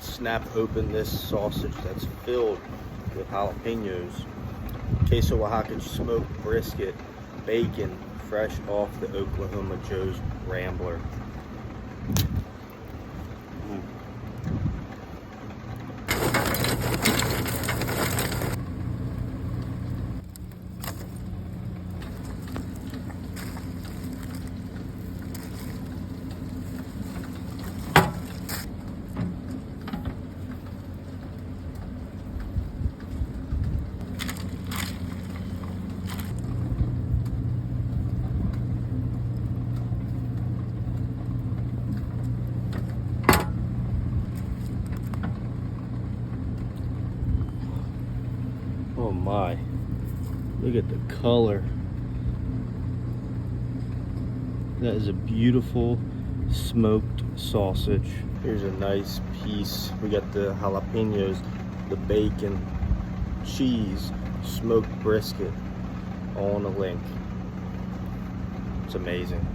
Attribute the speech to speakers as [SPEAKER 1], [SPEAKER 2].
[SPEAKER 1] snap open this sausage that's filled with jalapenos, queso Oaxaca smoked brisket, bacon, fresh off the Oklahoma Joe's Rambler. Oh my, look at the color. That is a beautiful smoked sausage. Here's a nice piece. We got the jalapenos, the bacon, cheese, smoked brisket all on a link. It's amazing.